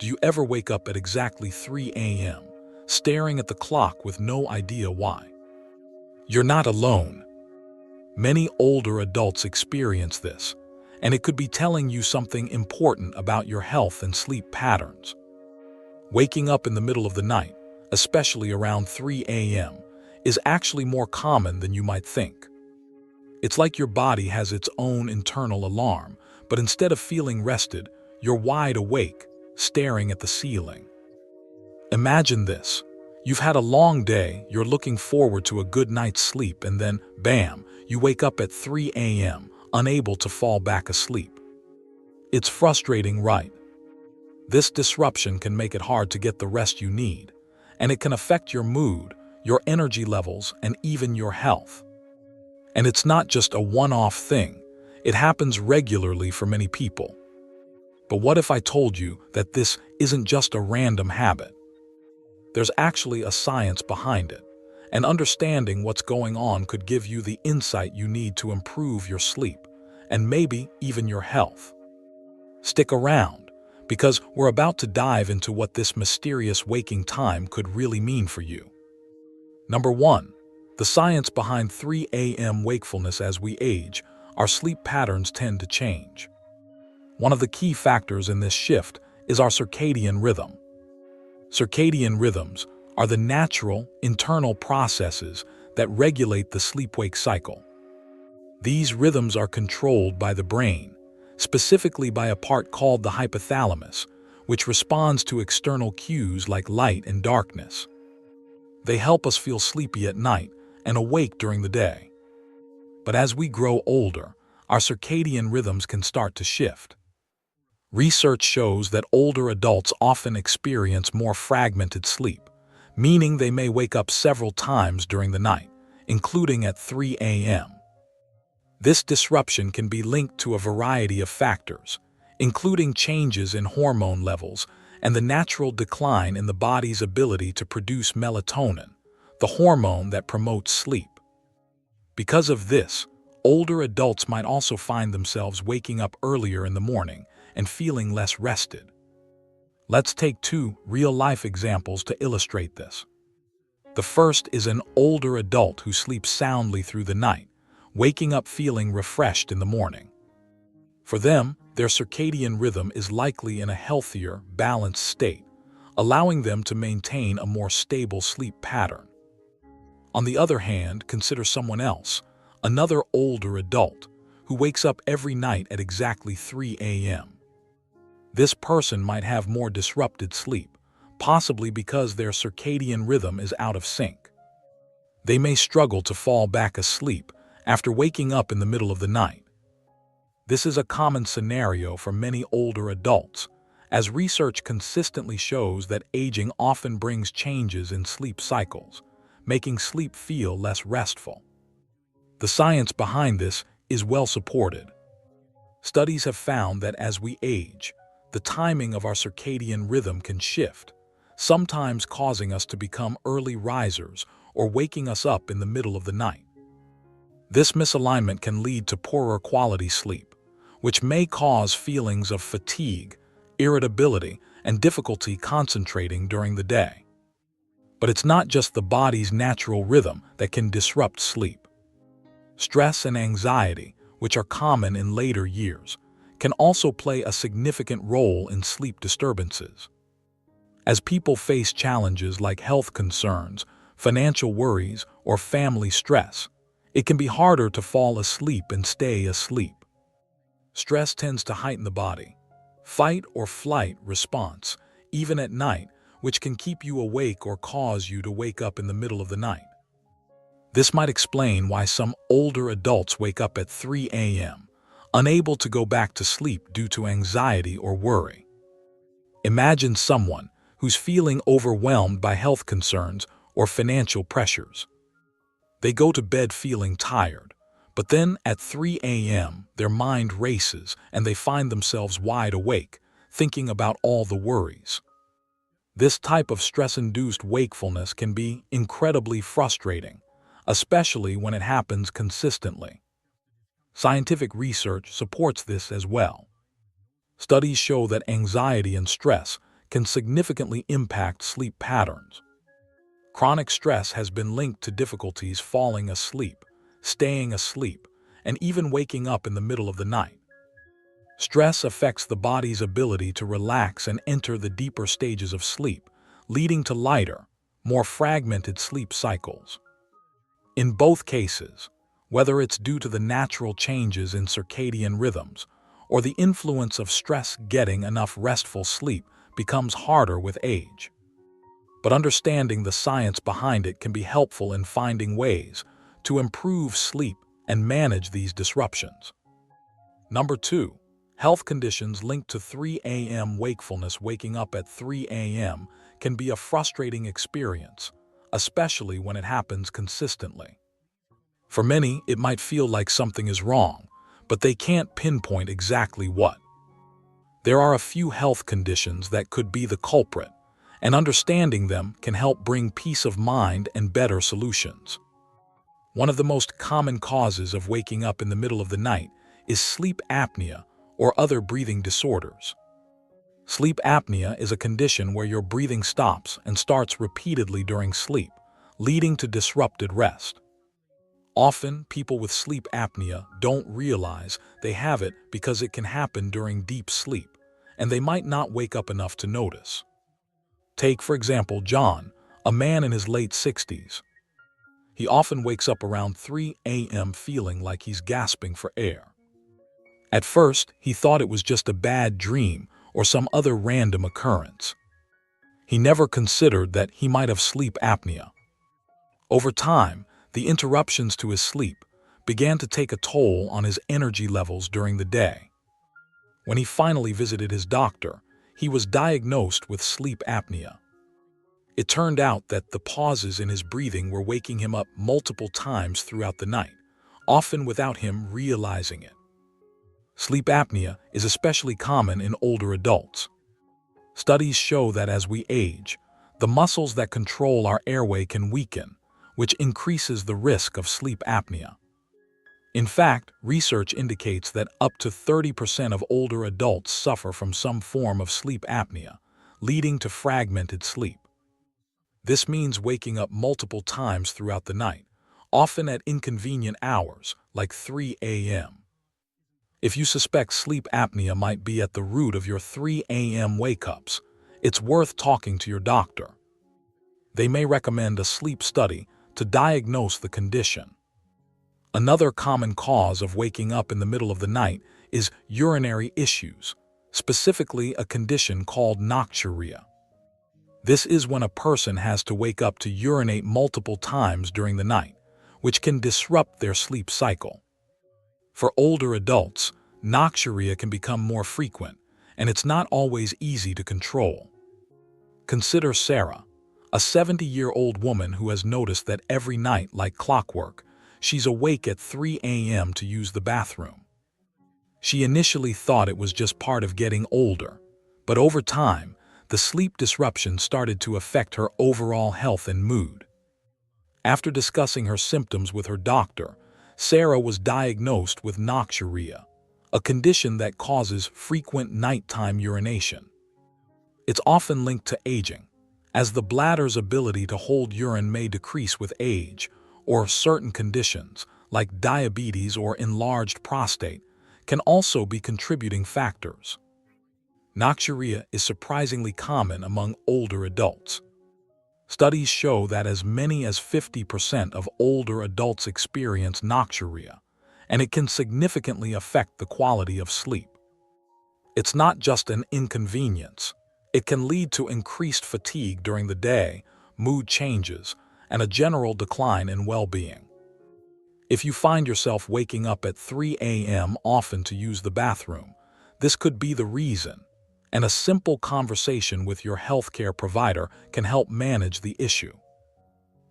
Do you ever wake up at exactly 3 a.m., staring at the clock with no idea why? You're not alone. Many older adults experience this, and it could be telling you something important about your health and sleep patterns. Waking up in the middle of the night, especially around 3 a.m., is actually more common than you might think. It's like your body has its own internal alarm, but instead of feeling rested, you're wide awake, staring at the ceiling. Imagine this. You've had a long day, you're looking forward to a good night's sleep, and then, bam, you wake up at 3 a.m., unable to fall back asleep. It's frustrating, right? This disruption can make it hard to get the rest you need, and it can affect your mood, your energy levels, and even your health. And it's not just a one-off thing. It happens regularly for many people. But what if I told you that this isn't just a random habit? There's actually a science behind it, and understanding what's going on could give you the insight you need to improve your sleep, and maybe even your health. Stick around, because we're about to dive into what this mysterious waking time could really mean for you. Number 1. The science behind 3 a.m. wakefulness. As we age, our sleep patterns tend to change. One of the key factors in this shift is our circadian rhythm. Circadian rhythms are the natural, internal processes that regulate the sleep-wake cycle. These rhythms are controlled by the brain, specifically by a part called the hypothalamus, which responds to external cues like light and darkness. They help us feel sleepy at night and awake during the day. But as we grow older, our circadian rhythms can start to shift. Research shows that older adults often experience more fragmented sleep, meaning they may wake up several times during the night, including at 3 a.m. This disruption can be linked to a variety of factors, including changes in hormone levels and the natural decline in the body's ability to produce melatonin, the hormone that promotes sleep. Because of this, older adults might also find themselves waking up earlier in the morning and feeling less rested. Let's take 2 real-life examples to illustrate this. The first is an older adult who sleeps soundly through the night, waking up feeling refreshed in the morning. For them, their circadian rhythm is likely in a healthier, balanced state, allowing them to maintain a more stable sleep pattern. On the other hand, consider someone else, another older adult, who wakes up every night at exactly 3 a.m. This person might have more disrupted sleep, possibly because their circadian rhythm is out of sync. They may struggle to fall back asleep after waking up in the middle of the night. This is a common scenario for many older adults, as research consistently shows that aging often brings changes in sleep cycles, making sleep feel less restful. The science behind this is well supported. Studies have found that as we age, the timing of our circadian rhythm can shift, sometimes causing us to become early risers or waking us up in the middle of the night. This misalignment can lead to poorer quality sleep, which may cause feelings of fatigue, irritability, and difficulty concentrating during the day. But it's not just the body's natural rhythm that can disrupt sleep. Stress and anxiety, which are common in later years, can also play a significant role in sleep disturbances. As people face challenges like health concerns, financial worries, or family stress, it can be harder to fall asleep and stay asleep. Stress tends to heighten the body, fight or flight response, even at night, which can keep you awake or cause you to wake up in the middle of the night. This might explain why some older adults wake up at 3 a.m., unable to go back to sleep due to anxiety or worry. Imagine someone who's feeling overwhelmed by health concerns or financial pressures. They go to bed feeling tired, but then at 3 a.m. their mind races and they find themselves wide awake, thinking about all the worries. This type of stress-induced wakefulness can be incredibly frustrating, especially when it happens consistently. Scientific research supports this as well. Studies show that anxiety and stress can significantly impact sleep patterns. Chronic stress has been linked to difficulties falling asleep, staying asleep, and even waking up in the middle of the night. Stress affects the body's ability to relax and enter the deeper stages of sleep, leading to lighter, more fragmented sleep cycles. In both cases, whether it's due to the natural changes in circadian rhythms or the influence of stress, getting enough restful sleep becomes harder with age. But understanding the science behind it can be helpful in finding ways to improve sleep and manage these disruptions. Number 2. Health conditions linked to 3 a.m. wakefulness. Waking up at 3 a.m. can be a frustrating experience, especially when it happens consistently. For many, it might feel like something is wrong, but they can't pinpoint exactly what. There are a few health conditions that could be the culprit, and understanding them can help bring peace of mind and better solutions. One of the most common causes of waking up in the middle of the night is sleep apnea or other breathing disorders. Sleep apnea is a condition where your breathing stops and starts repeatedly during sleep, leading to disrupted rest. Often, people with sleep apnea don't realize they have it because it can happen during deep sleep, and they might not wake up enough to notice. Take, for example, John, a man in his late 60s. He often wakes up around 3 a.m. feeling like he's gasping for air. At first, he thought it was just a bad dream or some other random occurrence. He never considered that he might have sleep apnea. Over time, the interruptions to his sleep began to take a toll on his energy levels during the day. When he finally visited his doctor, he was diagnosed with sleep apnea. It turned out that the pauses in his breathing were waking him up multiple times throughout the night, often without him realizing it. Sleep apnea is especially common in older adults. Studies show that as we age, the muscles that control our airway can weaken, which increases the risk of sleep apnea. In fact, research indicates that up to 30% of older adults suffer from some form of sleep apnea, leading to fragmented sleep. This means waking up multiple times throughout the night, often at inconvenient hours, like 3 a.m. If you suspect sleep apnea might be at the root of your 3 a.m. wake-ups, it's worth talking to your doctor. They may recommend a sleep study to diagnose the condition. Another common cause of waking up in the middle of the night is urinary issues, specifically a condition called nocturia. This is when a person has to wake up to urinate multiple times during the night, which can disrupt their sleep cycle. For older adults, nocturia can become more frequent, and it's not always easy to control. Consider Sarah, a 70-year-old woman who has noticed that every night, like clockwork, she's awake at 3 a.m. to use the bathroom. She initially thought it was just part of getting older, but over time, the sleep disruption started to affect her overall health and mood. After discussing her symptoms with her doctor, Sarah was diagnosed with nocturia, a condition that causes frequent nighttime urination. It's often linked to aging, as the bladder's ability to hold urine may decrease with age, or certain conditions, like diabetes or enlarged prostate, can also be contributing factors. Nocturia is surprisingly common among older adults. Studies show that as many as 50% of older adults experience nocturia, and it can significantly affect the quality of sleep. It's not just an inconvenience. It can lead to increased fatigue during the day, mood changes, and a general decline in well-being. If you find yourself waking up at 3 a.m. often to use the bathroom, this could be the reason, and a simple conversation with your healthcare provider can help manage the issue.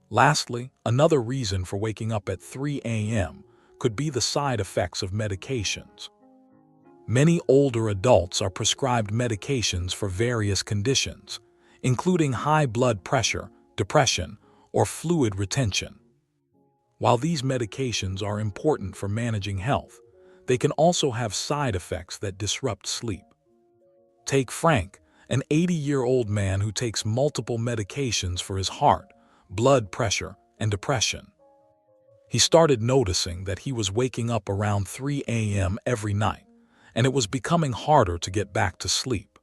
Lastly, another reason for waking up at 3 a.m. could be the side effects of medications. Many older adults are prescribed medications for various conditions, including high blood pressure, depression, or fluid retention. While these medications are important for managing health, they can also have side effects that disrupt sleep. Take Frank, an 80-year-old man who takes multiple medications for his heart, blood pressure, and depression. He started noticing that he was waking up around 3 a.m. every night, and it was becoming harder to get back to sleep.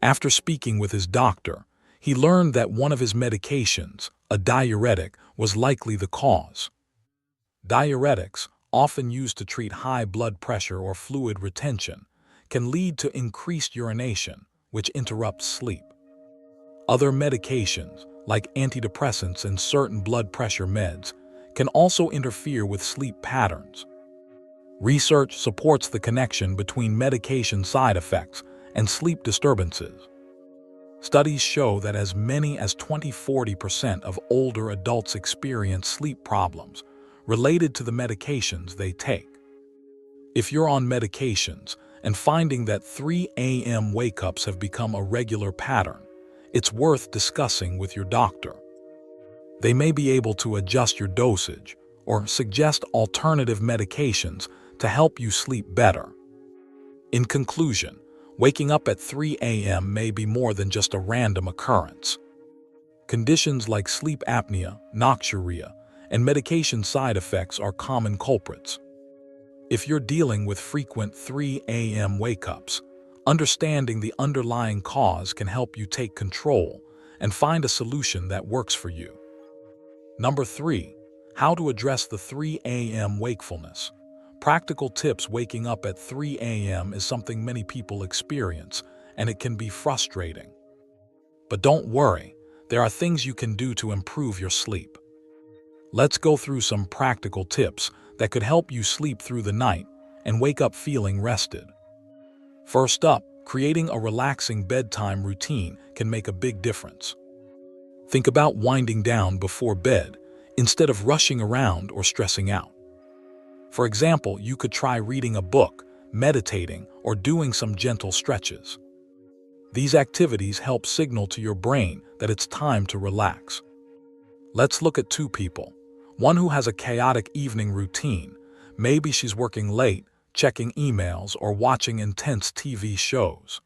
After speaking with his doctor, he learned that one of his medications, a diuretic, was likely the cause. Diuretics, often used to treat high blood pressure or fluid retention, can lead to increased urination, which interrupts sleep. Other medications, like antidepressants and certain blood pressure meds, can also interfere with sleep patterns. Research supports the connection between medication side effects and sleep disturbances. Studies show that as many as 20–40% of older adults experience sleep problems related to the medications they take. If you're on medications and finding that 3 a.m. wake-ups have become a regular pattern, it's worth discussing with your doctor. They may be able to adjust your dosage or suggest alternative medications to help you sleep better. In conclusion, waking up at 3 a.m. may be more than just a random occurrence. Conditions like sleep apnea, nocturia, and medication side effects are common culprits. If you're dealing with frequent 3 a.m. wake-ups, understanding the underlying cause can help you take control and find a solution that works for you. Number 3. How to address the 3 a.m. wakefulness. Practical tips. Waking up at 3 a.m. is something many people experience, and it can be frustrating. But don't worry, there are things you can do to improve your sleep. Let's go through some practical tips that could help you sleep through the night and wake up feeling rested. First up, creating a relaxing bedtime routine can make a big difference. Think about winding down before bed instead of rushing around or stressing out. For example, you could try reading a book, meditating, or doing some gentle stretches. These activities help signal to your brain that it's time to relax. Let's look at two people. One who has a chaotic evening routine. Maybe she's working late, checking emails, or watching intense TV shows.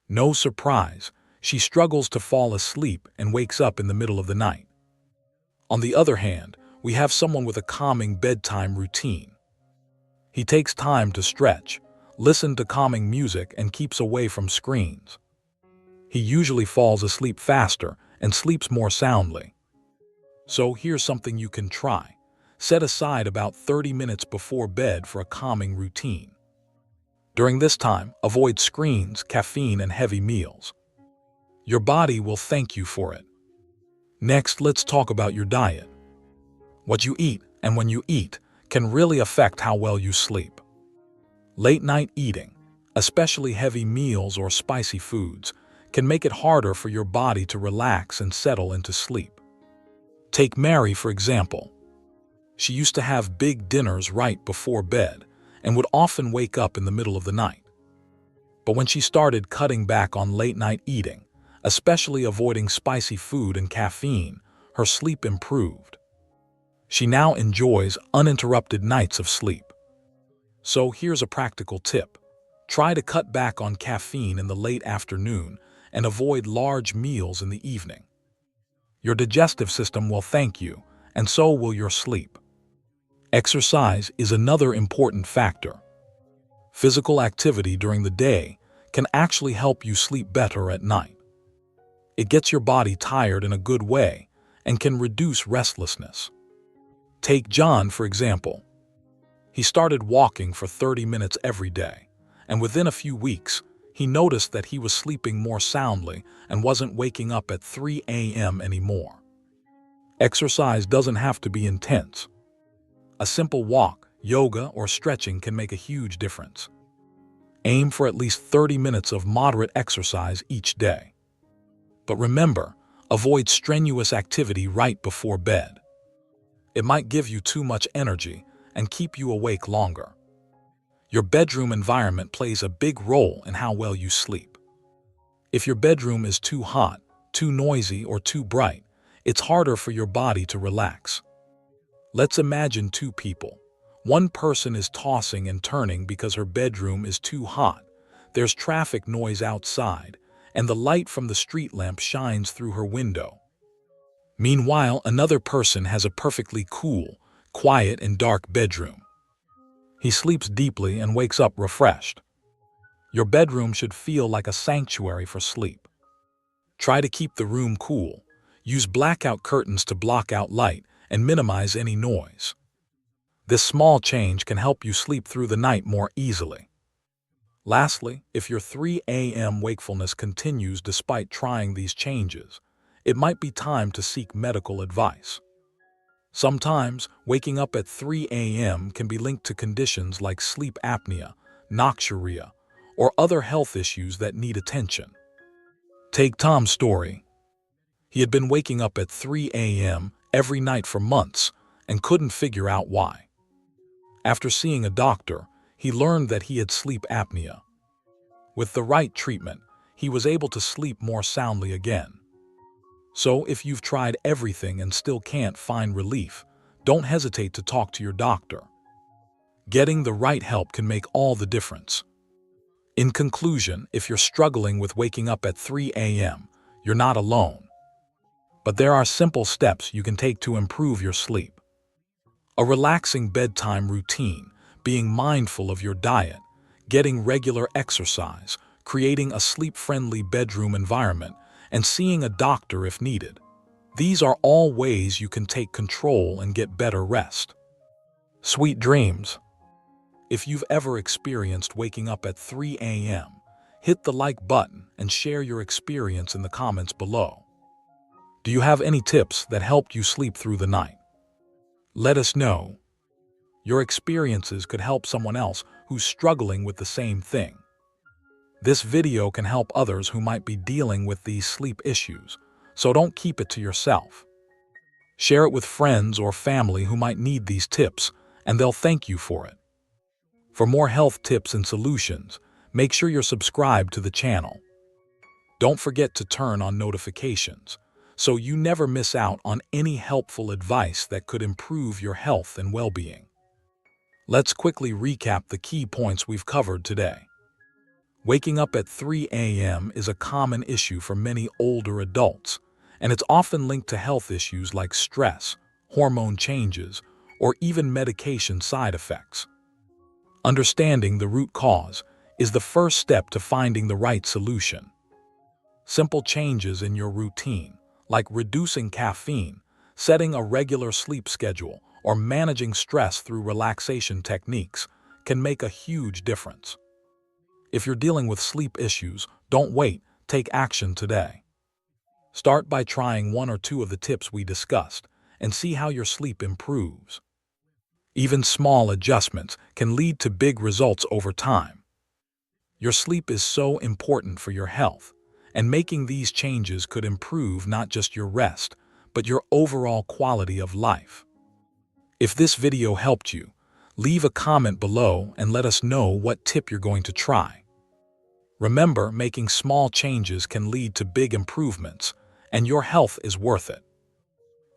No surprise, she struggles to fall asleep and wakes up in the middle of the night. On the other hand, we have someone with a calming bedtime routine. He takes time to stretch, listen to calming music, and keeps away from screens. He usually falls asleep faster and sleeps more soundly. So here's something you can try. Set aside about 30 minutes before bed for a calming routine. During this time, avoid screens, caffeine, and heavy meals. Your body will thank you for it. Next, let's talk about your diet. What you eat and when you eat can really affect how well you sleep. Late-night eating, especially heavy meals or spicy foods, can make it harder for your body to relax and settle into sleep. Take Mary, for example. She used to have big dinners right before bed and would often wake up in the middle of the night. But when she started cutting back on late-night eating, especially avoiding spicy food and caffeine, her sleep improved. She now enjoys uninterrupted nights of sleep. So here's a practical tip. Try to cut back on caffeine in the late afternoon and avoid large meals in the evening. Your digestive system will thank you, and so will your sleep. Exercise is another important factor. Physical activity during the day can actually help you sleep better at night. It gets your body tired in a good way and can reduce restlessness. Take John, for example. He started walking for 30 minutes every day, and within a few weeks, he noticed that he was sleeping more soundly and wasn't waking up at 3 a.m. anymore. Exercise doesn't have to be intense. A simple walk, yoga, or stretching can make a huge difference. Aim for at least 30 minutes of moderate exercise each day. But remember, avoid strenuous activity right before bed. It might give you too much energy and keep you awake longer. Your bedroom environment plays a big role in how well you sleep. If your bedroom is too hot, too noisy, or too bright, it's harder for your body to relax. Let's imagine two people. One person is tossing and turning because her bedroom is too hot. There's traffic noise outside, and the light from the street lamp shines through her window. Meanwhile, another person has a perfectly cool, quiet, and dark bedroom. He sleeps deeply and wakes up refreshed. Your bedroom should feel like a sanctuary for sleep. Try to keep the room cool. Use blackout curtains to block out light and minimize any noise. This small change can help you sleep through the night more easily. Lastly, if your 3 a.m. wakefulness continues despite trying these changes, it might be time to seek medical advice. Sometimes, waking up at 3 a.m. can be linked to conditions like sleep apnea, nocturia, or other health issues that need attention. Take Tom's story. He had been waking up at 3 a.m. every night for months and couldn't figure out why. After seeing a doctor, he learned that he had sleep apnea. With the right treatment, he was able to sleep more soundly again. So if you've tried everything and still can't find relief, don't hesitate to talk to your doctor. Getting the right help can make all the difference. In conclusion, if you're struggling with waking up at 3 a.m., you're not alone. But there are simple steps you can take to improve your sleep. A relaxing bedtime routine, being mindful of your diet, getting regular exercise, creating a sleep-friendly bedroom environment, and seeing a doctor if needed. These are all ways you can take control and get better rest. Sweet dreams. If you've ever experienced waking up at 3 a.m., hit the like button and share your experience in the comments below. Do you have any tips that helped you sleep through the night? Let us know. Your experiences could help someone else who's struggling with the same thing. This video can help others who might be dealing with these sleep issues, so don't keep it to yourself. Share it with friends or family who might need these tips, and they'll thank you for it. For more health tips and solutions, make sure you're subscribed to the channel. Don't forget to turn on notifications, so you never miss out on any helpful advice that could improve your health and well-being. Let's quickly recap the key points we've covered today. Waking up at 3 a.m. is a common issue for many older adults, and it's often linked to health issues like stress, hormone changes, or even medication side effects. Understanding the root cause is the first step to finding the right solution. Simple changes in your routine, like reducing caffeine, setting a regular sleep schedule, or managing stress through relaxation techniques, can make a huge difference. If you're dealing with sleep issues, don't wait, take action today. Start by trying 1 or 2 of the tips we discussed and see how your sleep improves. Even small adjustments can lead to big results over time. Your sleep is so important for your health, and making these changes could improve not just your rest, but your overall quality of life. If this video helped you, leave a comment below and let us know what tip you're going to try. Remember, making small changes can lead to big improvements, and your health is worth it.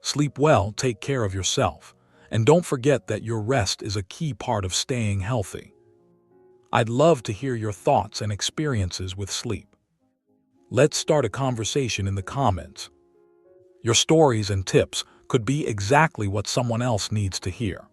Sleep well, take care of yourself, and don't forget that your rest is a key part of staying healthy. I'd love to hear your thoughts and experiences with sleep. Let's start a conversation in the comments. Your stories and tips could be exactly what someone else needs to hear.